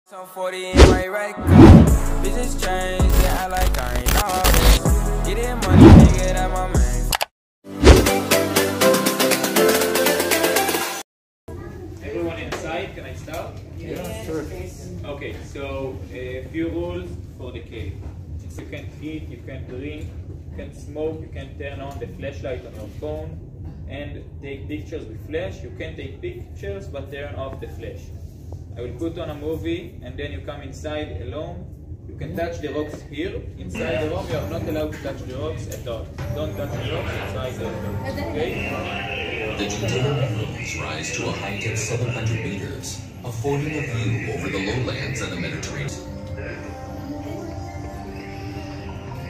So 40 in my right car. Bitches change, yeah, I like I ain't always. Getting money, nigga, that my man. Everyone inside, can I start? Yeah, sure. Okay, so a few rules for the cave. You can't eat, you can't drink, you can't smoke, you can't turn on the flashlight on your phone and take pictures with flash. You can take pictures but turn off the flash. I will put on a movie and then you come inside alone. You can touch the rocks here. Inside the room you are not allowed to touch the rocks at all. Don't touch the rocks inside the room. Okay? The Judea Mountains rise to a height of 700 meters, affording a view over the lowlands and the Mediterranean.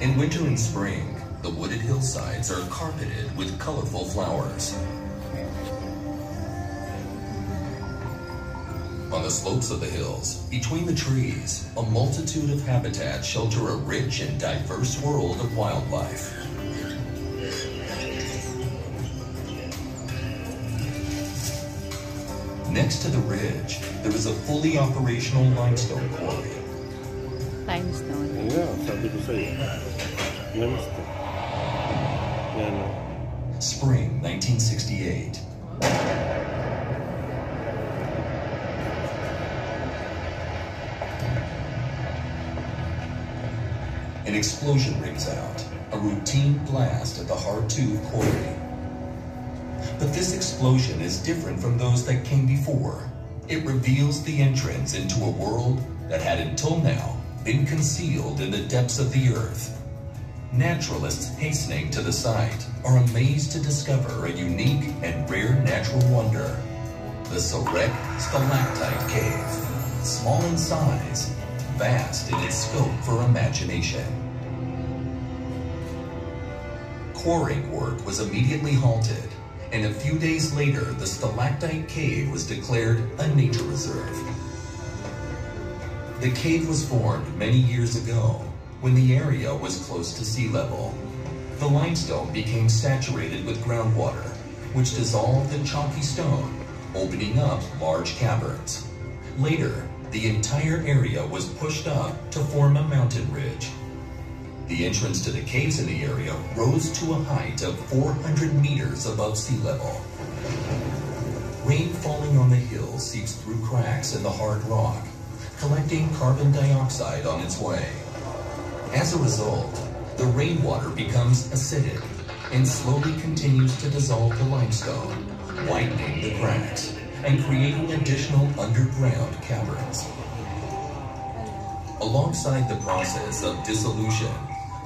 In winter and spring, the wooded hillsides are carpeted with colorful flowers. On the slopes of the hills, between the trees, a multitude of habitats shelter a rich and diverse world of wildlife. Next to the ridge, there is a fully operational limestone quarry. Limestone. Yeah, sabi ko sa'yo. Limestone. Yan. Spring 1968. An explosion rings out, a routine blast at the Hard-Tooth quarry. But this explosion is different from those that came before. It reveals the entrance into a world that had until now been concealed in the depths of the earth. Naturalists hastening to the site are amazed to discover a unique and rare natural wonder, the Soreq Stalactite Cave. Small in size, vast in its scope for imagination. Quarrying work was immediately halted, and a few days later, the Stalactite Cave was declared a nature reserve. The cave was formed many years ago, when the area was close to sea level. The limestone became saturated with groundwater, which dissolved the chalky stone, opening up large caverns. Later, the entire area was pushed up to form a mountain ridge. The entrance to the caves in the area rose to a height of 400 meters above sea level. Rain falling on the hill seeps through cracks in the hard rock, collecting carbon dioxide on its way. As a result, the rainwater becomes acidic and slowly continues to dissolve the limestone, widening the cracks and creating additional underground caverns. Alongside the process of dissolution,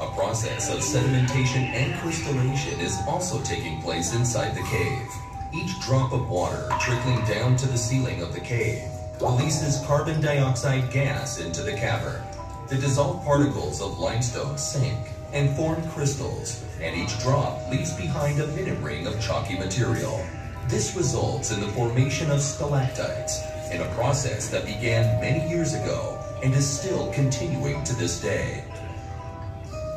a process of sedimentation and crystallization is also taking place inside the cave. Each drop of water trickling down to the ceiling of the cave releases carbon dioxide gas into the cavern. The dissolved particles of limestone sink and form crystals, and each drop leaves behind a minute ring of chalky material. This results in the formation of stalactites, in a process that began many years ago and is still continuing to this day.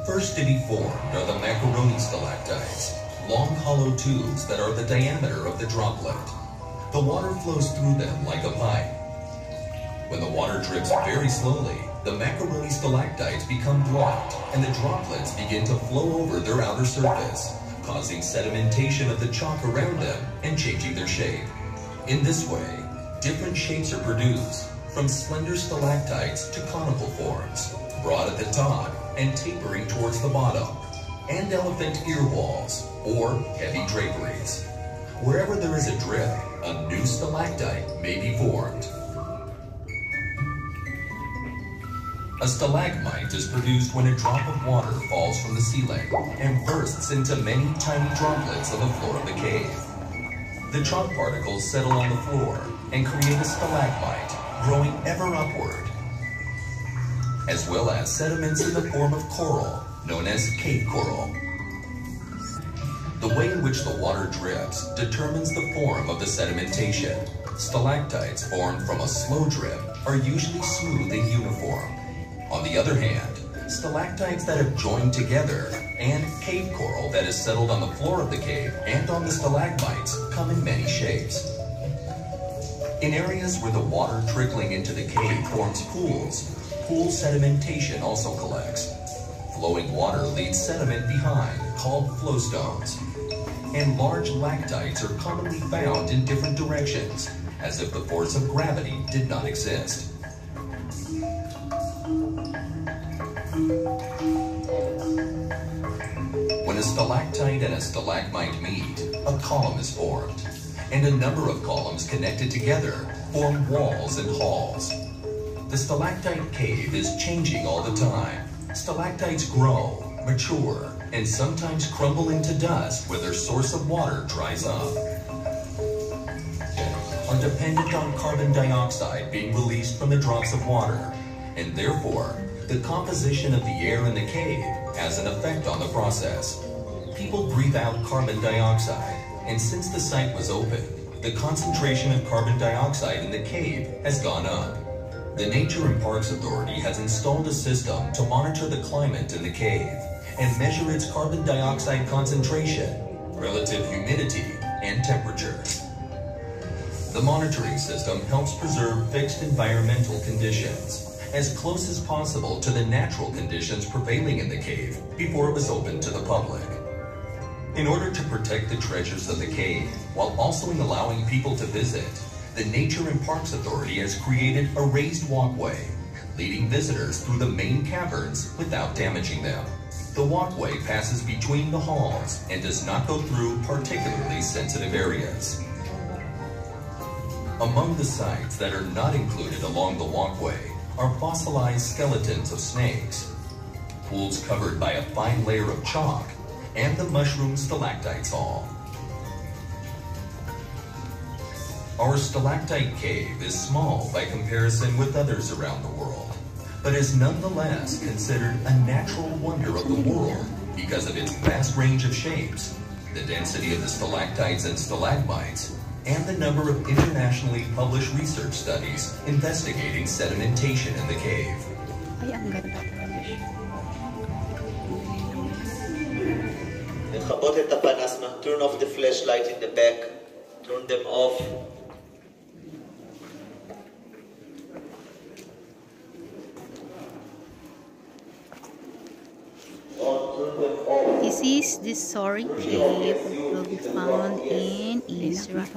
First to be formed are the macaroni stalactites, long hollow tubes that are the diameter of the droplet. The water flows through them like a pipe. When the water drips very slowly, the macaroni stalactites become blocked and the droplets begin to flow over their outer surface, causing sedimentation of the chalk around them and changing their shape. In this way, different shapes are produced, from slender stalactites to conical forms, broad at the top and tapering towards the bottom, and elephant ear walls, or heavy draperies. Wherever there is a drip, a new stalactite may be formed. A stalagmite is produced when a drop of water falls from the ceiling and bursts into many tiny droplets on the floor of the cave. The chalk particles settle on the floor and create a stalagmite, growing ever upward, as well as sediments in the form of coral, known as cave coral. The way in which the water drips determines the form of the sedimentation. Stalactites formed from a slow drip are usually smooth and uniform. On the other hand, stalactites that have joined together and cave coral that has settled on the floor of the cave and on the stalagmites come in many shapes. In areas where the water trickling into the cave forms pools, pool sedimentation also collects. Flowing water leaves sediment behind, called flowstones. And large lactites are commonly found in different directions, as if the force of gravity did not exist. When a stalactite and a stalagmite meet, a column is formed, and a number of columns connected together form walls and halls. The stalactite cave is changing all the time. Stalactites grow, mature, and sometimes crumble into dust where their source of water dries up. Are dependent on carbon dioxide being released from the drops of water, and therefore, the composition of the air in the cave has an effect on the process. People breathe out carbon dioxide, and since the site was open, the concentration of carbon dioxide in the cave has gone up. The Nature and Parks Authority has installed a system to monitor the climate in the cave and measure its carbon dioxide concentration, relative humidity, and temperature. The monitoring system helps preserve fixed environmental conditions as close as possible to the natural conditions prevailing in the cave before it was opened to the public. In order to protect the treasures of the cave, while also allowing people to visit, the Nature and Parks Authority has created a raised walkway, leading visitors through the main caverns without damaging them. The walkway passes between the halls and does not go through particularly sensitive areas. Among the sites that are not included along the walkway are fossilized skeletons of snakes, pools covered by a fine layer of chalk, and the mushroom stalactites hall. Our stalactite cave is small by comparison with others around the world, but is nonetheless considered a natural wonder of the world because of its vast range of shapes, the density of the stalactites and stalagmites, and the number of internationally published research studies investigating sedimentation in the cave. Ay, ang ganda talaga siya. לכבות את הפנסמה, turn off the flashlight in the back, turn them off. This is the Soreq cave will be found in Israel.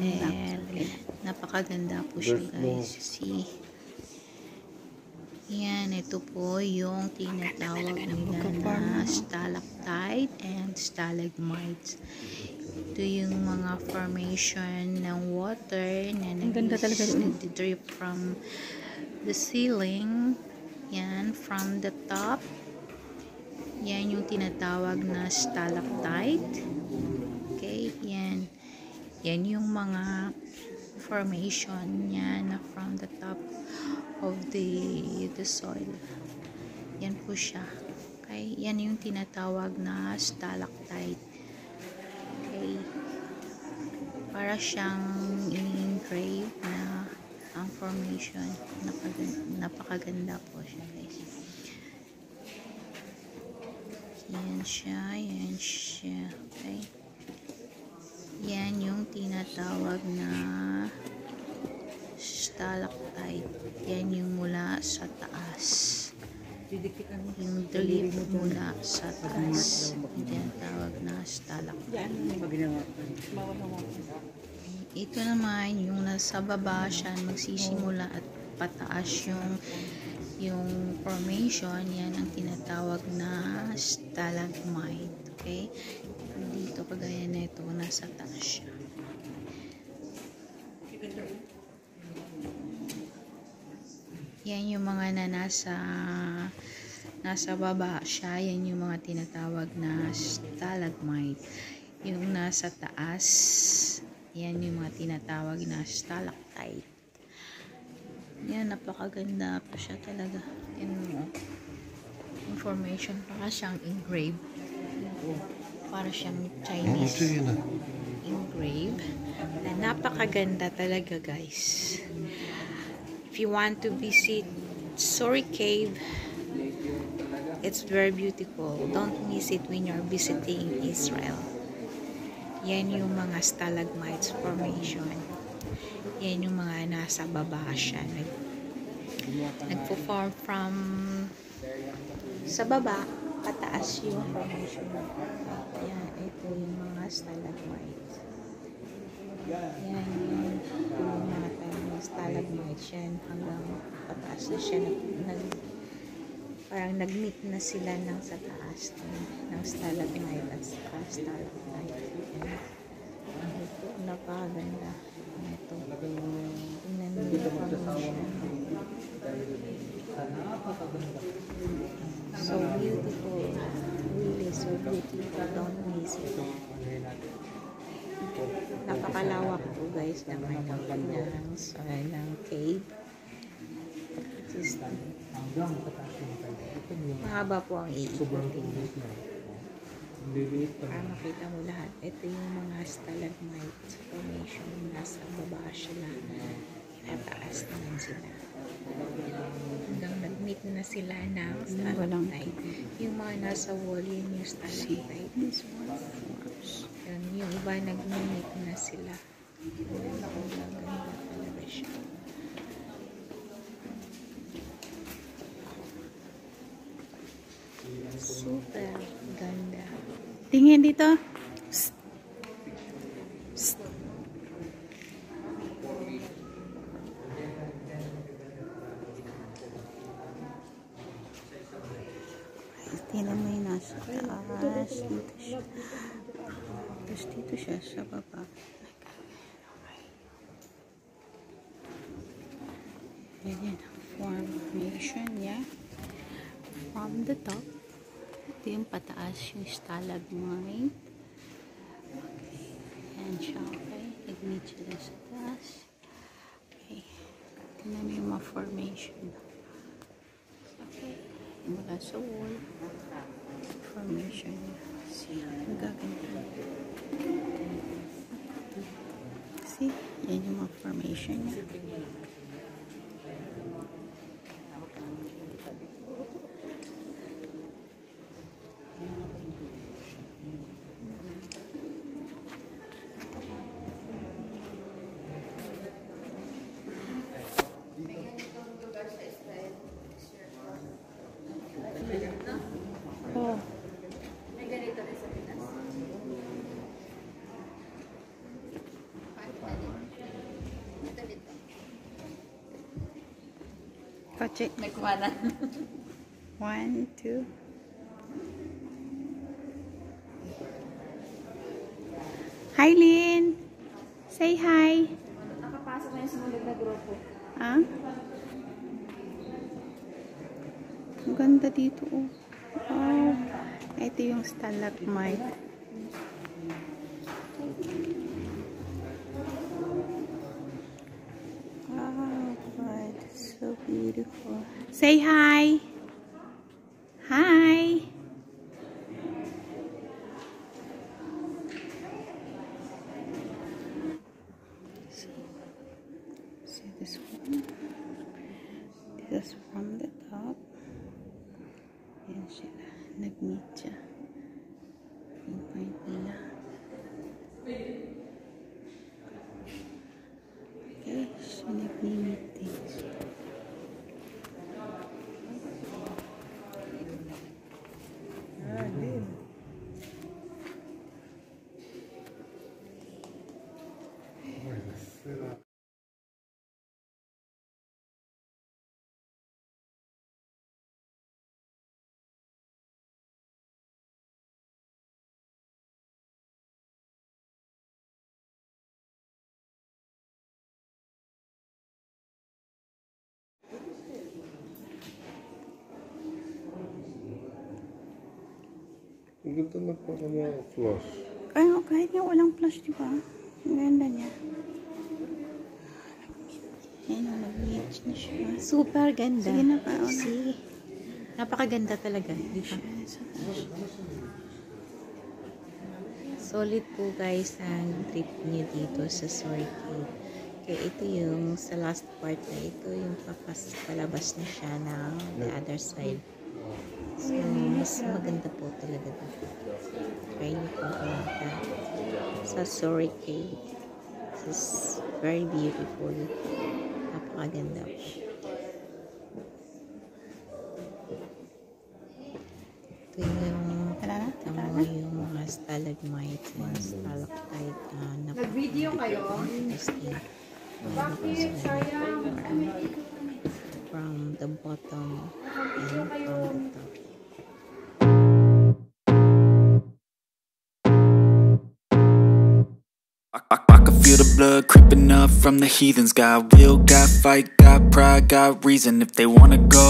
Napakaganda po siya, guys. See? Yan, ito po yung tinatawag nila na stalactite and stalagmites. Ito yung mga formation ng water na nag-drip from the ceiling. Yan, from the top. Yan yung tinatawag na stalactite. Okay, yan. Yan yung mga formation niya na from the top of the soil. Yan po siya. Okay, yan yung tinatawag na stalactite. Okay. Para siyang in-engrave na ang formation. Napakaganda po siya, guys. Yan siya, yan siya. Okay. Yan yung tinatawag na stalactite. Yan yung mula sa taas. Yung drip mula sa taas. Yung tinatawag na stalactite. Ito naman, yung nasa baba siya, magsisimula at pataas yung formation, yan ang tinatawag na stalagmite. Okay? Dito, kagaya na ito, nasa taas siya. Yan yung mga na nasa baba siya, yan yung mga tinatawag na stalagmite. Yung nasa taas, yan yung mga tinatawag na stalactite. Yan, napakaganda pa siya talaga. Yan mo. Information, para siyang engraved. Para siyang Chinese engraved. Napakaganda talaga, guys. If you want to visit Soreq Cave, it's very beautiful. Don't miss it when you're visiting Israel. Yan yung mga stalagmites formation. Yan yung mga nasa baba siya. Nagpo-form from sa baba, pataas yung formation. Yan, ito yung mga stalagmites. Yan yung mga stalagmites. Yan, hanggang pataas na siya. Parang nag-meet na sila ng sa taas ng stalagmite at stalactite. Ito, napakaganda. Ito. Tingnan mo yung formation. So beautiful. Really so beautiful. Don't miss it. Napakalawak po guys naman ng cave. Mahaba po ang iikutin. Para makita mo lahat. Ito yung mga stalagmite formation. Nasa baba sila. Nataas naman sila. Hanggang nag-meet na sila ng stalactite. Yung mga nasa wall, yun yung stalactite. Yung iba nag-meet na sila. Ganda talaga siya. Super ganda. Tingin dito. Psst. Psst. Tingnan mo yung nasa taas. Dito siya. Tapos dito siya sa baba. Yan ang formation niya. From the top. Ito yung pataas yung stalagmite. Okay. Yan siya. Okay. Nag-meet sila sa taas. Okay. Tingnan mo yung mga formation. Okay. Mula sa wall. Formation niya. See? Nagaganda. See? Yan yung mga formation niya. Oh. May ganito rin sa Pinas. Ito dito. Kotse. Nagkuha na. 1, 2. Hi, Lynn. Say hi. Nakapasok na yung sumunod na grupo. Ah? Ang ganda dito, oh. Oh. Ito yung stalagmite. Oh, God. So beautiful. Say hi. Hi. See this one? This is from the top. Yan sila. Nag-meet siya. Yung point nila. Okay. So, nag-meet din. Ang ganda na pa ng mga flash. Ay, kahit yung walang flash, di ba? Ang ganda niya. Ayan, nag-meet na siya. Super ganda. Sige na pa. See? Napakaganda talaga. Di ba? Solid po guys ang trip niyo dito sa Soreq. Kaya ito yung sa last part na ito yung palabas na siya ng the other side. So, mas maganda po talaga dito. Try niyo po pumunta sa Soreq. This is very beautiful. Napakaganda po. Ito yung mga stalagmites and stalactites na Nag-video kayo? Bakit? Sayang. from the bottom and from the top. I can feel the blood creeping up from the heathens. Got will, got fight, got pride, got reason. If they wanna go